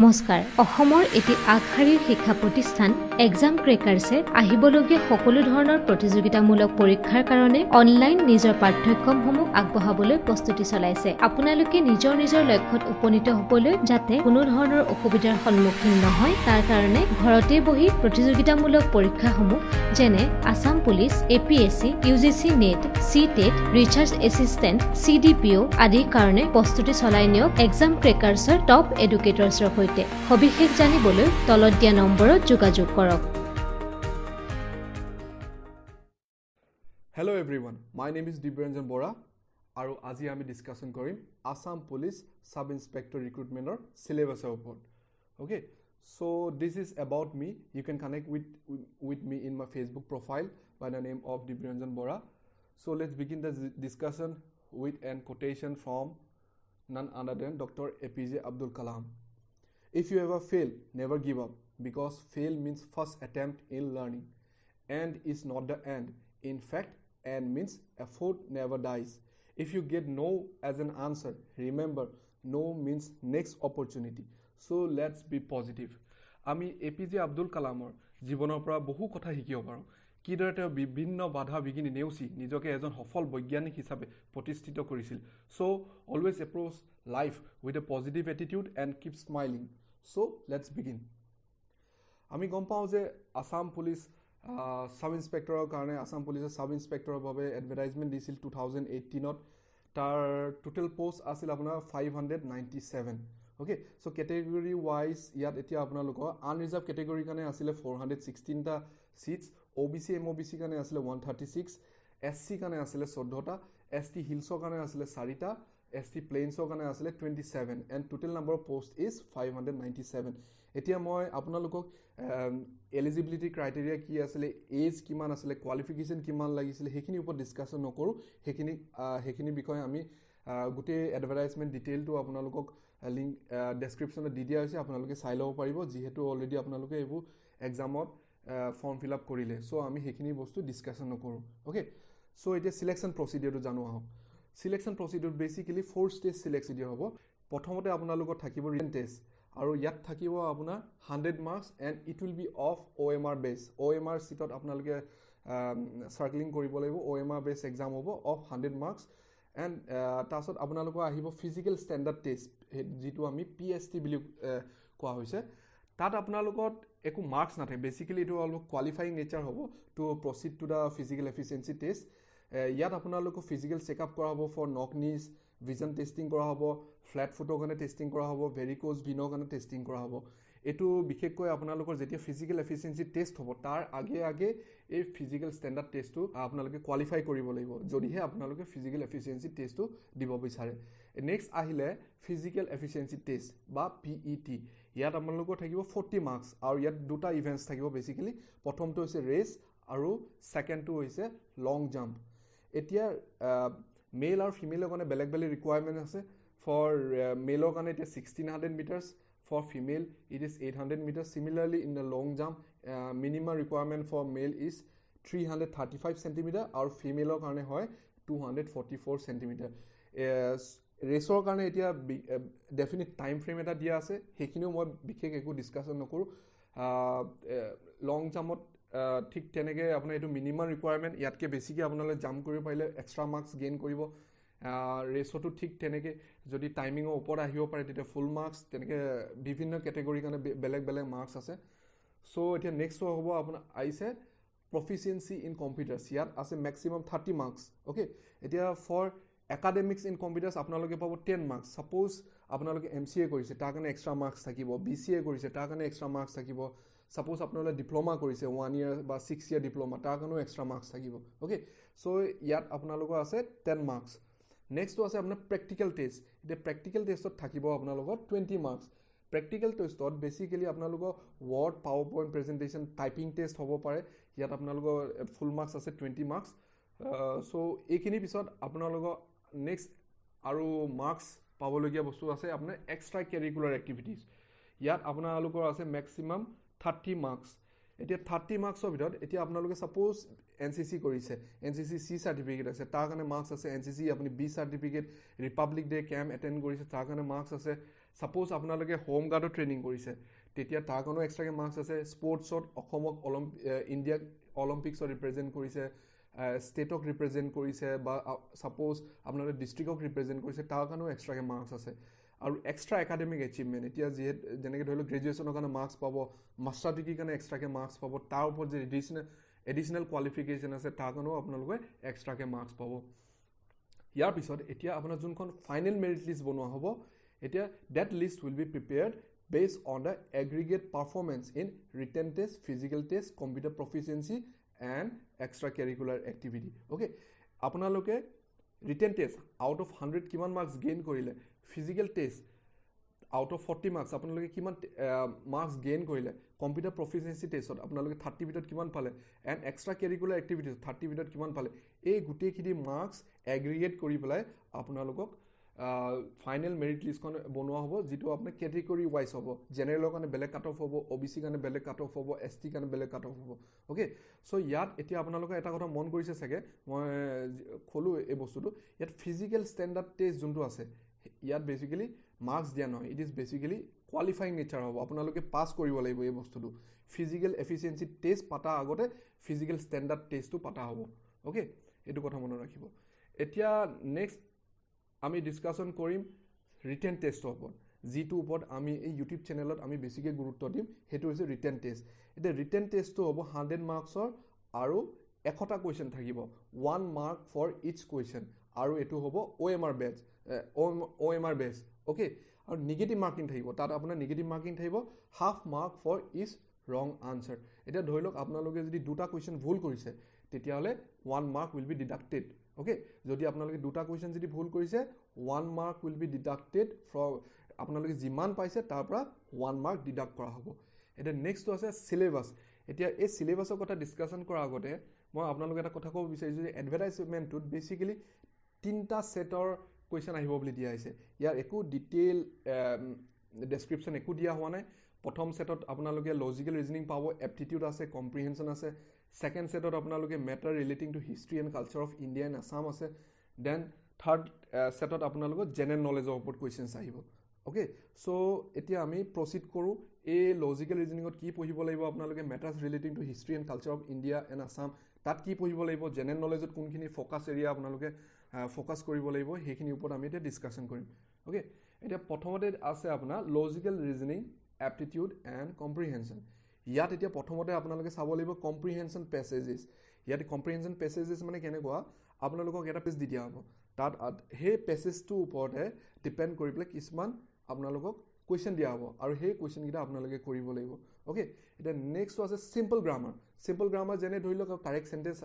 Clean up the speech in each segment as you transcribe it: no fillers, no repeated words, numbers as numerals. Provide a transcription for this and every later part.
নমস্কাৰ অসমৰ এটি আগশাৰীৰ শিক্ষা প্ৰতিষ্ঠান এক্সাম ক্ৰেকাৰ্ছে আহিবলগীয়া সকলো ধৰণৰ প্ৰতিযোগিতামূলক পৰীক্ষাৰ কাৰণে অনলাইন নিজৰ পাঠ্যক্ৰমসমূহ আগবঢ়াবলৈ প্ৰস্তুতি চলাইছে আপোনালোকে নিজৰ লক্ষ্যত উপনীত হ'বলৈ যাতে কোনো ধৰণৰ অসুবিধাৰ সন্মুখীন নহয় তাৰ কাৰণে ঘৰতে বহি প্ৰতিযোগিতামূলক পৰীক্ষাসমূহ যেনে Assam police APSC UGC net SLET research assistant CDPO আদিৰ কাৰণে প্ৰস্তুতি চলাই নিয়ক এক্সাম ক্ৰেকাৰ্ছৰ টপ এডুকেটৰ্ছৰ সবিশেষ জানিবলৈ তলত দিয়া নম্বৰত যোগাযোগ কৰক Hello everyone, my name is Dibranjan Bora আৰু আজি আমি ডিসকাশন কৰিম Assam Police Sub Inspector Recruitment or syllabus report. Okay, so this is about me. You can connect with me in my Facebook profile by the name of Dibranjan Bora. So let's begin the discussion with an quotation from none other than Dr. APJ Abdul Kalam. If you ever fail, never give up, because fail means first attempt in learning, and is not the end. In fact, and means effort never dies. If you get no as an answer, remember, no means next opportunity. So let's be positive. আমি APJ Abdul Kalamৰ জীৱনৰ পৰা বহু কথা শিকিব পাৰোঁ কিদৰে তেওঁ বিভিন্ন বাধা বিঘিনি নেওচি নিজকে এজন সফল বৈজ্ঞানিক হিচাপে প্ৰতিষ্ঠিত কৰিছিল so always approach life with a positive attitude and keep smiling. So let's begin. আমি গম পাওঁ যে আসাম পুলিচ সাব ইন্সপেক্টৰৰ কাৰণে আসাম পুলিচৰ সাব ইন্সপেক্টৰৰ বাবে এডভাৰটাইজমেন্ট দিছিল 2018ত তাৰ টোটাল পোষ্ট আছিল আপোনাৰ 597 ওকে সো ক্যাটেগৰি ওয়াইজ ইয়াত এতিয়া আপোনালোকৰ আনৰিজাৰ্ভ ক্যাটেগৰি কাৰণে আছিল 416 টা সিটস OBC MOBC কাৰণে আছিল 136 SC কাৰণে আছিল 14 টা ST হিলছৰ কাৰণে আছিল 4 টা ST plains কাৰণে আছিল 27 and total number of post is 597 এতিয়া মই আপোনালোকক এলিজিবিলিটি ক্ৰাইটেৰিয়া কি আছিল এজ কিমান আছিল কোৱালিফিকেশন কিমান লাগিছিল হেখিনি ওপৰত ডিসকাশন নকৰো হেখিনি বিষয় আমি গুটে এডভাৰটাইজমেন্ট ডিটেইলটো আপোনালোকক লিংক ডেসক্ৰিপচনত দি দিয়া হৈছে আপোনালোকে চাই লব পাৰিব যেহেতু অলৰেডি আপোনালোকে এবোৰ এক্সামত ফৰ্ম ফিল আপ কৰিলে সো আমি হেখিনি বস্তু ডিসকাশন নকৰো ওকে সো এতিয়া সিলেকশন প্ৰসিডিউৰটো জানো আহক সিলেকশন প্ৰসিডিউৰ বেসিক্যালি 4 স্টেজ সিলেকশন হ'ব প্ৰথমতে আপোনালোকৰ থাকিব ৰিটেন টেষ্ট আৰু ইয়াত থাকিব আপোনাৰ 100 marks and it will be of OMR base OMR সিটত আপোনালোকে সাৰ্কলিং কৰিব লাগিব OMR বেস এক্সাম হ'ব অফ 100 মাৰ্কস এন্ড তাছত আপোনালোকৰ আহিব ফিজিক্যাল ষ্টেণ্ডাৰ্ড টেষ্ট যেটো আমি PST বুলি কোৱা হৈছে তাত আপোনালোকৰ একো মাৰ্কস নাথাকে বেসিক্যালি এটো অলপ কোৱালিফাইং নেচাৰ হ'ব to proceed to the physical efficiency test ইয়াত আপোনালোকক ফিজিক্যাল চেকআপ কৰা হ'ব ফৰ নক নিজ ভিজন টেস্টিং কৰা হ'ব ফ্ল্যাট ফুটৰ কাৰণে টেস্টিং কৰা হ'ব ভেৰিকোজ ভিনৰ কাৰণে টেস্টিং কৰা হ'ব এটো বিশেষকৈ আপোনালোকৰ যেতিয়া ফিজিক্যাল এফিচিয়েন্সি টেষ্ট হ'ব তাৰ আগে এই ফিজিক্যাল ষ্টেণ্ডাৰ্ড টেষ্টটো আপোনালোকে কোৱালিফাই কৰিব লাগিব যদিহে আপোনালোকে ফিজিক্যাল এফিচিয়েন্সি টেষ্টটো দিব বিচাৰে নেক্সট আহিলে ফিজিক্যাল এফিচিয়েন্সি টেষ্ট বা PET ইয়াত আপোনালোকৰ থাকিব 40 মাৰ্কস আৰু ইয়াত দুটা ইভেন্টস থাকিব বেসিক্যালি প্ৰথমটো হৈছে ৰেস আৰু সেকেন্ডটো হৈছে লং জাম্প এতিয়া মেল আৰু ফিমেলৰ কাৰণে বেলেগ ৰিকুৱাৰমেন্ট আছে ফৰ মেলৰ কাৰণে এটা 1600 মিটাৰস for female it is 800 meters similarly in the long jump minimum requirement for male is 335 centimeter or female karone hoy 244 centimeter ৰেচৰ কাৰণে এতিয়া ডেফিনিট টাইম ফ্ৰেম এটা দিয়া আছে হেকিনো মই বিশেষ একো ডিসকাশন নকৰো লং জাম্পত ঠিক তেনেকে আপোনাৰ এটো মিনিমাম ৰিকুৱাৰমেন্ট ইয়াতকে বেছিকে আপোনালে জাম্প কৰিব পাৰিলে এক্সট্ৰা মাৰ্কস গেইন কৰিব ৰেচটো ঠিক তেনেকে যদি টাইমিংৰ ওপৰত আহিব পাৰে তেতিয়া ফুল মাৰ্কস তেনেকে বিভিন্ন ক্যাটেগৰি কাৰণে বেলেগ মাৰ্কস আছে সো এতিয়া নেক্সট হ'ব আপোনাৰ আইছে প্ৰফিচিয়েন্সি ইন কম্পিউটাৰছ ইয়াত আছে ম্যাক্সিমাম 30 মাৰ্কস ওকে এতিয়া ফৰ একাডেমিক্স ইন কম্পিউটাৰছ আপোনালোকে পাব 10 মাৰ্কস সাপোজ আপোনালোকে MCA কৰিছে তাৰ কাৰণে এক্সট্ৰা মাৰ্কস থাকিব BCA কৰিছে তাৰ কাৰণে এক্সট্ৰা মাৰ্কস থাকিব সাপোজ আপোনালোকে ডিপ্লোমা কৰিছে 1 ইয়াৰ বা 6 ইয়াৰ ডিপ্লোমা তাৰ কাৰণে এক্সট্ৰা মাৰ্কস থাকিব ওকে সো ইয়াত আপোনালোকৰ আছে 10 মাৰ্কস নেক্সট আছে আপোনাৰ প্ৰ্যাকটিক্যাল টেষ্ট এটা প্ৰ্যাকটিক্যাল টেষ্টত থাকিব আপোনালোকৰ 20 মাৰ্কস প্ৰ্যাকটিক্যাল টেষ্টত বেসিক্যালি আপোনালোকৰ word power point presentation typing test হ'ব পাৰে ইয়াত আপোনালোকৰ ফুল মাৰ্কস আছে 20 মাৰ্কস সো এইখিনি পিছত আপোনালোকৰ নেক্সট আৰু মাৰ্কস পাবলগীয়া বস্তু আছে আপোনাৰ এক্সট্ৰা কাৰিকুলাৰ এক্টিভিটিজ ইয়াত আপোনালোকৰ আছে ম্যাক্সিমাম 30 মাৰ্কস এতিয়া 30 মাৰ্কসৰ ভিতৰত এতিয়া আপোনালোকে সাপোজ NCC কৰিছে NCC C সাৰ্টিফিকেট আছে তাৰ কাৰণে মাৰ্কস আছে NCC আপুনি B certificate Republic day camp attend কৰিছে তাৰ কাৰণে মাৰ্কস আছে সাপোজ আপোনালোকে হোম গাৰ্ডৰ ট্ৰেইনিং কৰিছে তেতিয়া তাৰ কাৰণে এক্সট্ৰাকে মাৰ্কছ আছে স্পৰ্টছত অসমক ইণ্ডিয়াক অলিম্পিক্সত ৰিপ্ৰেজেণ্ট কৰিছে ষ্টেটক ৰিপ্ৰেজেণ্ট কৰিছে বা সাপোজ আপোনালোকে ডিষ্ট্ৰিক্টক ৰিপ্ৰেজেণ্ট কৰিছে তাৰ কাৰণেও এক্সট্ৰাকে মাৰ্কছ আছে আৰু এক্সট্ৰা একাডেমিক এচিভমেণ্ট এতিয়া যিহেতু যেনেকৈ ধৰি লওক গ্ৰেজুৱেশ্যনৰ কাৰণে মাৰ্কছ পাব মাষ্টাৰ ডিগ্ৰীৰ কাৰণে এক্সট্ৰাকে মাৰ্কছ পাব তাৰ ওপৰত যে এডিশ্যনেল কোৱালিফিকেশ্যন আছে তাৰ কাৰণেও আপোনালোকে এক্সট্ৰাকে মাৰ্কছ পাব ইয়াৰ পিছত এতিয়া আপোনাৰ যোনখন ফাইনেল মেৰিট লিষ্ট বনোৱা হ'ব এতিয়া date list will be prepared based on the aggregate performance in written test, physical test, computer proficiency and extracurricular activity. Okay, আপোনালোকে written test out of 100 কিমান marks gain কৰিলে physical test out of 40 marks আপোনালোকে কিমান marks gain কৰিলে computer proficiency testত আপোনালোকে 30 ভিতৰত কিমান পালে and extracurricular activities 30 ভিতৰত কিমান পালে এই গুটেইখিনি marks aggregate কৰি পেলাই আপোনালোকক ফাইনেল মেৰিট লিষ্টখন বনোৱা হ'ব যেটো আপোনাৰ কেটেগৰী ওয়াইজ হ'ব জেনাৰেলৰ কাৰণে বেলেগ কাট অফ হ'ব ওবিসি কাৰণে বেলেগ কাট অফ হ'ব এসটি কাৰণে বেলেগ কাট অফ হ'ব ওকে সো ইয়াত এতিয়া আপোনালোকে এটা কথা মন কৰিছে চাগে মই খোলো এই বস্তুটো ইয়াত ফিজিক্যাল ষ্টেণ্ডাৰ্ড টেষ্ট যোনটো আছে ইয়াত বেসিক্যালি মাৰ্কস দিয়া নহয় it is basically qualifying nature হ'ব আপোনালোকে পাস কৰিব লাগিব এই বস্তুটো ফিজিক্যাল এফিচিয়েন্সি টেষ্ট পাতা আগতে ফিজিক্যাল ষ্টেণ্ডাৰ্ড টেষ্টটো পাতা হ'ব ওকে এটো কথা মনত ৰাখিব এতিয়া নেক্সট আমি ডিসকাশন কৰিম ৰিটেন টেষ্টৰ ওপৰত যেটো ওপৰত আমি এই ইউটিউব চেনেলত আমি বেছিকৈ গুৰুত্ব দিম হেতু হৈছে ৰিটেন টেষ্ট এটা ৰিটেন টেষ্টটো হ'ব 100 মাৰ্কছৰ আৰু 100টা কোৱেশ্চন থাকিব 1 মাৰ্ক ফৰ ইচ কোৱেশ্চন আৰু এটো হ'ব OMR বেচ OMR বেচ ওকে আৰু নেগেটিভ মাৰ্কিং থাকিব তাত আপোনাৰ নেগেটিভ মাৰ্কিং থাকিব হাফ মাৰ্ক ফৰ ইচ ৰং আনসাৰ এটা ধৰি লওক আপোনালোকে যদি দুটা কোৱেশ্চন ভুল কৰিছে তেতিয়াহলে 1 mark will be deducted okay যদি আপোনালোকে দুটা কোৱেশ্চন যদি ভুল কৰিছে 1 mark will be deducted from আপোনালোকে যিমান পাইছে তাৰ পৰা 1 মাৰ্ক ডিডাক্ট কৰা হ'ব এটা নেক্সট আছে সিলেবাস এতিয়া এই সিলেবাসৰ কথা ডিসকাশন কৰাৰ আগতে মই আপোনালোকে এটা কথা ক'ব বিচাৰিছো যে এডভাৰটাইজমেন্টত বেসিক্যালি তিনটা সেটৰ কোৱেশ্চন আহিব বুলি দিয়া হৈছে ইয়াৰ একো ডিটেইল ডেসক্ৰিপচন একো দিয়া হোৱা নাই প্ৰথম সেটত আপোনালোকে লজিক্যাল ৰিজনিং পাব এপ্টিটিউড আছে কম্প্ৰিহেনশন আছে সেকেন্ড সেটত আপোনালোকে matter relating to history and culture of India and Assam আছে দেন থাৰ্ড সেটত আপোনালোকে জেনাৰেল নলেজৰ ওপৰত কোৱেশ্চনছ আহিব ওকে সো এতিয়া আমি প্ৰসিড কৰো এই লজিক্যাল ৰিজনিংত কি পঢ়িব লাগিব আপোনালোকে matters relating to history and culture of India and Assam তাত কি পঢ়িব লাগিব জেনাৰেল নলেজত কোনখিনি ফোকাস এৰিয়া আপোনালোকে ফোকাস কৰিব লাগিব সেইখিনি ওপৰত আমি এতিয়া ডিসকাশন কৰিম ওকে এতিয়া প্ৰথমতে আছে আপোনাৰ লজিক্যাল ৰিজনিং এপ্টিটিউড এণ্ড কম্প্ৰিহেনশন ইয়াত এতিয়া প্ৰথমতে আপোনালোকে চাব লাগিব কম্প্ৰিহেনশন প্যাসেজেস ইয়াত কম্প্ৰিহেনশন প্যাসেজেস মানে কেনেকুৱা আপোনালোকক এটা পেজ দি দিয়া হ'ব তাত হে প্যাসেজটো ওপৰতে ডিপেন্ড কৰি পেলাই কিছুমান আপোনালোকক কোৱেশ্চন দিয়া হ'ব আৰু হে কোৱেশ্চন কিটা আপোনালোকে কৰিব লাগিব ওকে এটা নেক্সট আছে সিম্পল গ্ৰামাৰ যেনে ধৰি লওক কাৰেক্ট সেন্টেন্স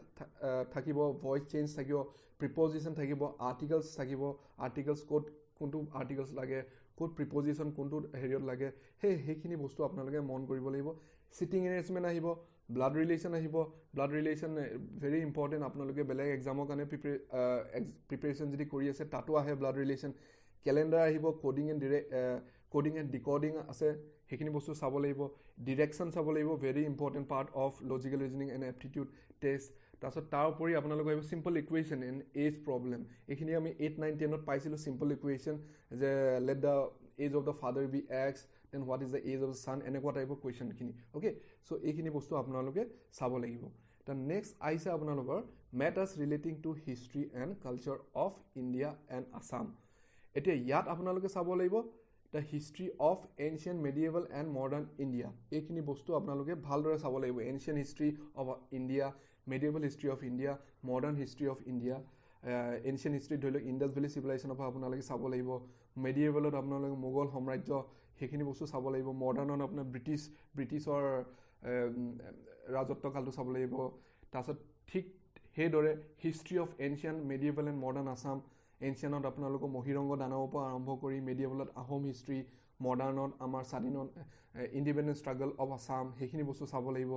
থাকিব ভয়েস চেঞ্জ থাকিব প্ৰিপজিশন থাকিব আৰ্টিকলছ থাকিব আৰ্টিকলছ কোড কোনটো আৰ্টিকলছ লাগে কোড প্ৰিপজিশন কোনটো হেৰিয়ত লাগে হেখিনি বস্তু আপোনালোকে মন কৰিব লাগিব সিটিং এৰেঞ্জমেন্ট আহিব ব্লাড ৰিলেশন ভেৰি ইম্পৰ্টেন্ট আপোনালোকে বেলেগ এক্সামৰ কাৰণে প্ৰিপাৰেচন যদি কৰি আছে তাতো আহে ব্লাড ৰিলেশন ক্যালেন্ডাৰ আহিব কোডিং এণ্ড ডিকোডিং আছে হেখিনি বস্তু চাব লাগিব ডিৰেকশন চাব লাগিব very important part of logical reasoning and aptitude test তাৰছত তাৰ উপৰি আপোনালোকে আহিব simple equation and age problem এইখিনি আমি 8 9 10 ত পাইছিলো সিম্পল ইকুৱেশ্যন যে let the age of the father be x then what is the age of the sun এনেকুৱা টাইপৰ কোৱেশ্চন খিনি ওকে সো এইখিনি বস্তু আপোনালোকে চাব লাগিব তা নেক্সট আইছে আপোনালোকৰ matters relating to history and culture of India and Assam এতিয়া ইয়াত আপোনালোকে চাব লাগিব the history of ancient medieval and modern India এইখিনি বস্তু আপোনালোকে ভালদৰে চাব লাগিব ancient history of India medieval history of India modern history of India ancient history ধৰি লওক ইণ্ডাছ ভেলী civilization of আপোনালোকে চাব লাগিব medievalত আপোনালোকে মোগল সাম্ৰাজ্য হেখিনি বস্তু চাব লাগিব মডাৰ্ণত আপোনাৰ ব্ৰিটিছৰ ৰাজত্বকালটো চাব লাগিব তাৰছত ঠিক হেদৰে history of ancient medieval and modern Assam এনচিয়েন্টত আপোনালোকৰ মহিৰংগ দানৱৰ পৰা আৰম্ভ কৰি মেডিয়েভেলত আহোম হিষ্ট্ৰী মডাৰ্ণত আমাৰ স্বাধীনত ইণ্ডিপেণ্ডেন্স ষ্ট্ৰাগল অফ আসাম হেখিনি বস্তু চাব লাগিব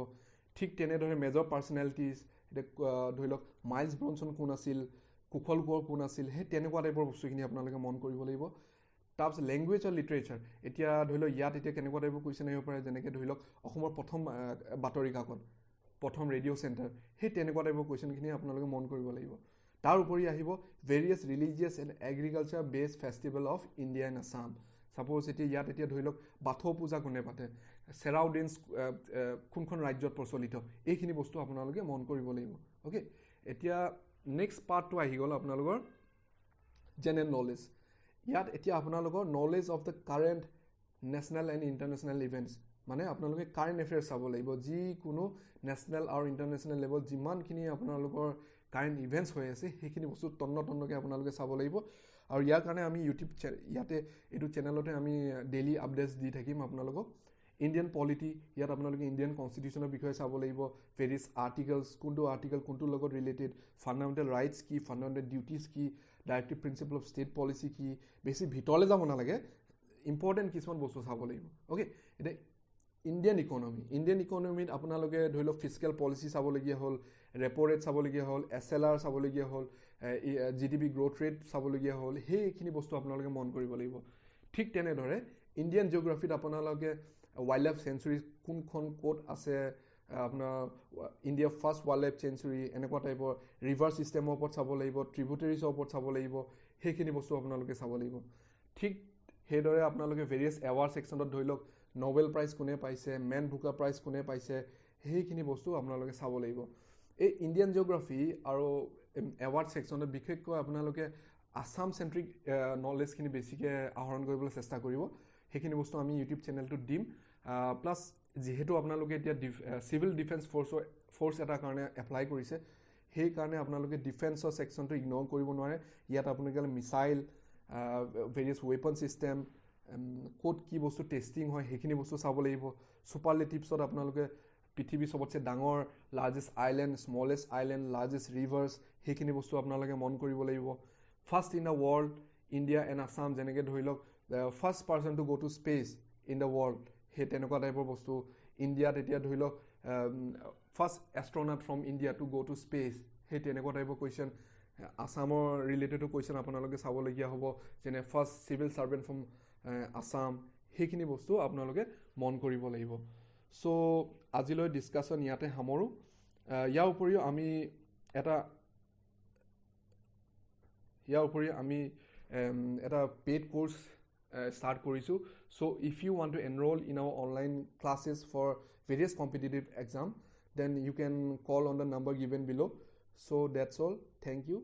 ঠিক তেনেদৰে মেজৰ পাৰ্চনেলিটিজ ধৰি লওক মাইলছ ব্ৰনছন কোন আছিল কুশল কোঁৱৰ কোন আছিল সেই তেনেকুৱা টাইপৰ বস্তুখিনি আপোনালোকে মন কৰিব লাগিব তাৰপিছত লেংগুৱেজ আৰু লিটাৰেচাৰ এতিয়া ধৰি লওক ইয়াত এতিয়া কেনেকুৱা টাইপৰ কুৱেশ্যন আহিব পাৰে যেনেকৈ ধৰি লওক অসমৰ প্ৰথম বাতৰি কাকত প্ৰথম ৰেডিঅ' চেণ্টাৰ সেই তেনেকুৱা টাইপৰ কুৱেশ্যনখিনি আপোনালোকে মন কৰিব লাগিব তাৰ উপৰি আহিব various religious and agriculture based festival of India and Assam suppose এতিয়া ইয়াত এতিয়া ধৰি লওক বাথৌ পূজা কোনে পাতে সাৰাউন্ডিংছ কোনখন ৰাজ্যত প্ৰচলিত এইখিনি বস্তু আপোনালোকে মন কৰিব লাগিব ওকে এতিয়া নেক্সট পাৰ্টটো আহি গ'ল আপোনালোকৰ জেনাৰেল নলেজ ইয়াত এতিয়া আপোনালোকৰ knowledge of the current national and international events মানে আপোনালোকে কাৰেণ্ট এফেয়াৰ্ছ চাব লাগিব যিকোনো নেশ্যনেল আৰু ইণ্টাৰনেশ্যনেল লেভেল যিমানখিনি আপোনালোকৰ কাৰেণ্ট ইভেণ্টছ হৈ আছে সেইখিনি বস্তু তন্নতন্নকৈ আপোনালোকে চাব লাগিব আৰু ইয়াৰ কাৰণে আমি ইউটিউব ইয়াতে এইটো চেনেলতে আমি ডেইলি আপডেটছ দি থাকিম আপোনালোকক ইণ্ডিয়ান পলিটি ইয়াত আপোনালোকে ইণ্ডিয়ান কনষ্টিটিউশ্যনৰ বিষয়ে চাব লাগিব ভেৰিয়াছ আৰ্টিকলছ কোনটো আৰ্টিকল কোনটোৰ লগত ৰিলেটেড ফাণ্ডামেণ্টেল ৰাইটছ কি ফাণ্ডামেণ্টেল ডিউটিজ কি directive principle of state policy কি বেছি ভিতৰলৈ যাব নালাগে ইম্পৰ্টেণ্ট কিছুমান বস্তু চাব লাগিব অ'কে এতিয়া ইণ্ডিয়ান ইকনমিত আপোনালোকে ধৰি লওক ফিস্কেল পলিচি চাবলগীয়া হ'ল ৰেপ' ৰেট চাবলগীয়া হ'ল SLR চাবলগীয়া হ'ল GDP গ্ৰ'থ ৰেট চাবলগীয়া হ'ল সেইখিনি বস্তু আপোনালোকে মন কৰিব লাগিব ঠিক তেনেদৰে ইণ্ডিয়ান জিঅ'গ্ৰাফিত আপোনালোকে ৱাইল্ড লাইফ চেঞ্চুৰী কোনখন ক'ত আছে আপোনাৰ India first wild life century এনেকুৱা টাইপৰ ৰিভাৰ ছিষ্টেমৰ ওপৰত চাব লাগিব ট্ৰিবিউটাৰিজৰ ওপৰত চাব লাগিব সেইখিনি বস্তু আপোনালোকে চাব লাগিব ঠিক সেইদৰে আপোনালোকে ভেৰিয়াছ এৱাৰ্ড ছেকশ্যনত ধৰি লওক নোবেল প্ৰাইজ কোনে পাইছে মেন বুকাৰ প্ৰাইজ কোনে পাইছে সেইখিনি বস্তু আপোনালোকে চাব লাগিব এই ইণ্ডিয়ান জিঅ'গ্ৰাফি আৰু এৱাৰ্ড ছেকশ্যনত বিশেষকৈ আপোনালোকে আছাম চেণ্ট্ৰিক নলেজখিনি বেছিকৈ আহৰণ কৰিবলৈ চেষ্টা কৰিব সেইখিনি বস্তু আমি ইউটিউব চেনেলটোত দিম প্লাছ যিহেতু আপোনালোকে এতিয়া চিভিল ডিফেন্স ফ'ৰ্চ এটাৰ কাৰণে এপ্লাই কৰিছে সেইকাৰণে আপোনালোকে ডিফেন্সৰ ছেকশ্যনটো ইগন'ৰ কৰিব নোৱাৰে ইয়াত আপোনালোকে মিছাইল ভেৰিয়াছ ৱেপন ছিষ্টেম ক'ত কি বস্তু টেষ্টিং হয় সেইখিনি বস্তু চাব লাগিব ছুপাৰলেটিভছত আপোনালোকে পৃথিৱীৰ চবতছে ডাঙৰ largest island smallest island largest rivers সেইখিনি বস্তু আপোনালোকে মন কৰিব লাগিব first in the world India and Assam যেনেকৈ ধৰি লওক first person to go' to space in the world সেই তেনেকুৱা টাইপৰ বস্তু ইণ্ডিয়াত এতিয়া ধৰি লওক first astronaut from India to go' to space সেই তেনেকুৱা টাইপৰ কুৱেশ্যন আছামৰ ৰিলেটেডো কুৱেশ্যন আপোনালোকে চাবলগীয়া হ'ব যেনে first civil servant from Assam সেইখিনি বস্তু আপোনালোকে মন কৰিব লাগিব চ' আজিলৈ ডিছকাশ্যন ইয়াতে সামৰোঁ ইয়াৰ উপৰিও আমি এটা পেইড কোৰ্চ start কৰিছোঁ so if you want to enroll in our online classes for various competitive exam then you can call on the number given below so that's all thank you